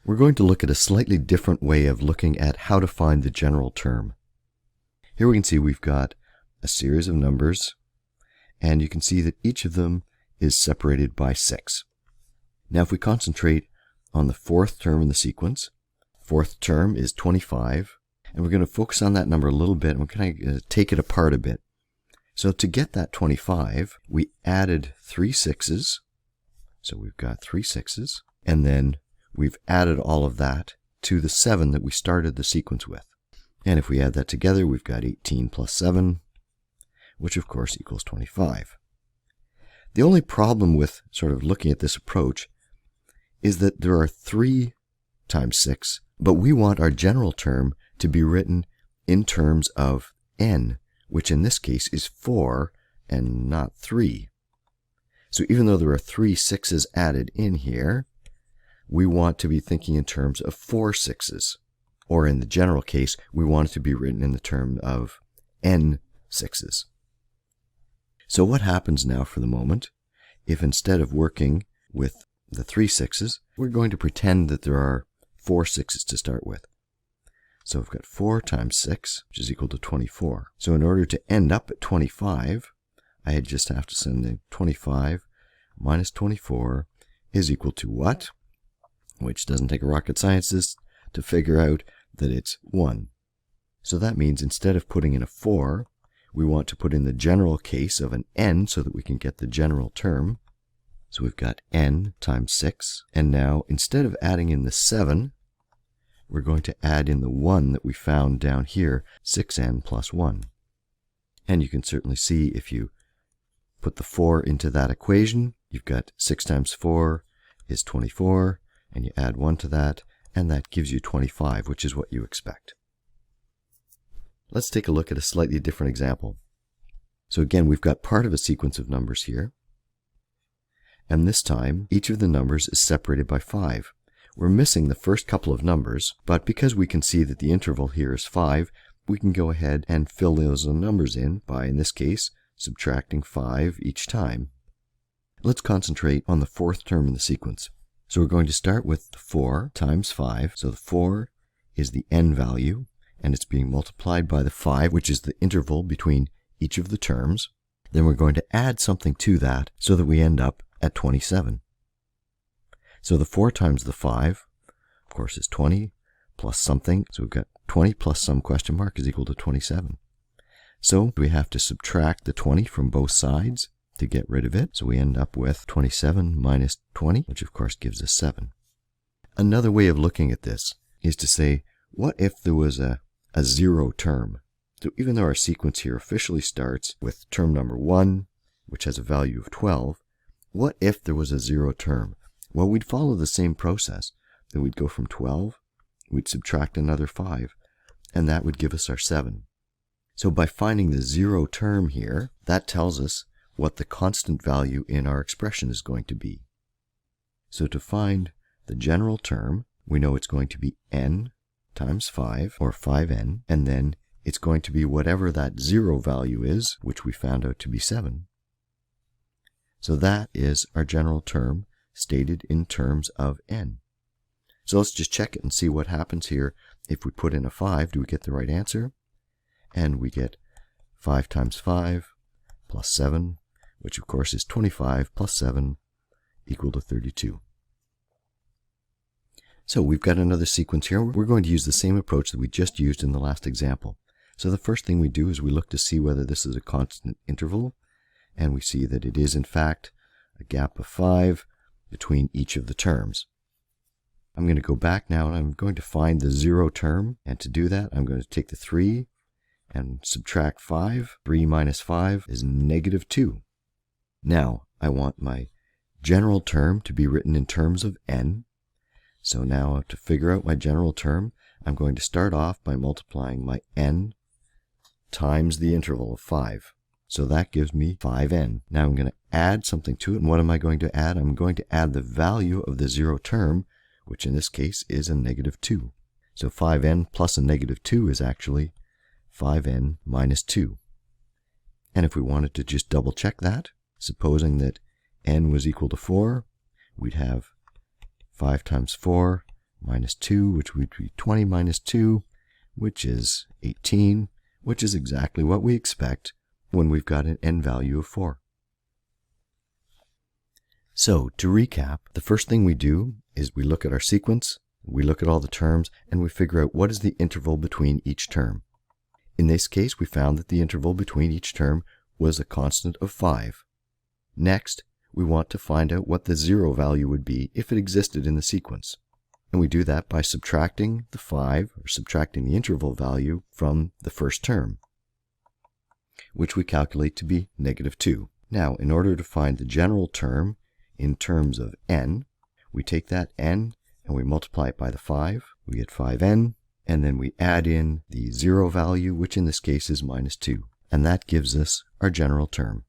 We're going to look at a slightly different way of looking at how to find the general term. Here we can see we've got a series of numbers, and you can see that each of them is separated by 6. Now if we concentrate on the fourth term in the sequence, fourth term is 25, and we're going to focus on that number a little bit, and we're going to take it apart a bit. So to get that 25, we added 3 6s, so we've got 3 6s, and then we've added all of that to the 7 that we started the sequence with. And if we add that together, we've got 18 plus 7, which of course equals 25. The only problem with sort of looking at this approach is that there are 3 times 6, but we want our general term to be written in terms of n, which in this case is 4 and not 3. So even though there are 3 6s added in here, we want to be thinking in terms of 4 6s. Or in the general case, we want it to be written in the term of n 6s. So what happens now for the moment if instead of working with the 3 6s, we're going to pretend that there are 4 6s to start with. So we've got 4 times 6, which is equal to 24. So in order to end up at 25, I just have to send in 25 minus 24 is equal to what? Which doesn't take a rocket scientist to figure out that it's 1. So that means instead of putting in a 4, we want to put in the general case of an n so that we can get the general term. So we've got n times 6, and now instead of adding in the 7, we're going to add in the 1 that we found down here, 6n plus 1. And you can certainly see if you put the 4 into that equation, you've got 6 times 4 is 24, and you add 1 to that, and that gives you 25, which is what you expect. Let's take a look at a slightly different example. So again, we've got part of a sequence of numbers here, and this time each of the numbers is separated by 5. We're missing the first couple of numbers, but because we can see that the interval here is 5, we can go ahead and fill those numbers in by, in this case, subtracting 5 each time. Let's concentrate on the fourth term in the sequence. So we're going to start with 4 times 5. So the 4 is the n value, and it's being multiplied by the 5, which is the interval between each of the terms. Then we're going to add something to that so that we end up at 27. So the 4 times the 5, of course, is 20 plus something. So we've got 20 plus some question mark is equal to 27. So we have to subtract the 20 from both sides to get rid of it. So we end up with 27 minus 20, which of course gives us 7. Another way of looking at this is to say, what if there was a 0 term? So even though our sequence here officially starts with term number 1, which has a value of 12, what if there was a 0 term? Well, we'd follow the same process. Then we'd go from 12, we'd subtract another 5, and that would give us our 7. So by finding the 0 term here, that tells us what the constant value in our expression is going to be. So to find the general term, we know it's going to be n times 5, or 5n, and then it's going to be whatever that 0 value is, which we found out to be 7. So that is our general term stated in terms of n. So let's just check it and see what happens here. If we put in a 5, do we get the right answer? And we get 5 times 5 plus 7, which of course is 25 plus 7 equal to 32. So we've got another sequence here. We're going to use the same approach that we just used in the last example. So the first thing we do is we look to see whether this is a constant interval, and we see that it is in fact a gap of 5 between each of the terms. I'm going to go back now and I'm going to find the 0 term, and to do that I'm going to take the 3 and subtract 5. 3 minus 5 is negative 2. Now I want my general term to be written in terms of n. So now to figure out my general term, I'm going to start off by multiplying my n times the interval of 5. So that gives me 5n. Now I'm going to add something to it, and what am I going to add? I'm going to add the value of the 0 term, which in this case is a negative 2. So 5n plus a negative 2 is actually 5n minus 2. And if we wanted to just double check that, supposing that n was equal to 4, we'd have 5 times 4 minus 2, which would be 20 minus 2, which is 18, which is exactly what we expect when we've got an n value of 4. So, to recap, the first thing we do is we look at our sequence, we look at all the terms, and we figure out what is the interval between each term. In this case, we found that the interval between each term was a constant of 5. Next, we want to find out what the 0 value would be if it existed in the sequence. And we do that by subtracting the 5, or subtracting the interval value, from the first term, which we calculate to be -2. Now, in order to find the general term in terms of n, we take that n and we multiply it by the 5. We get 5n, and then we add in the 0 value, which in this case is -2. And that gives us our general term.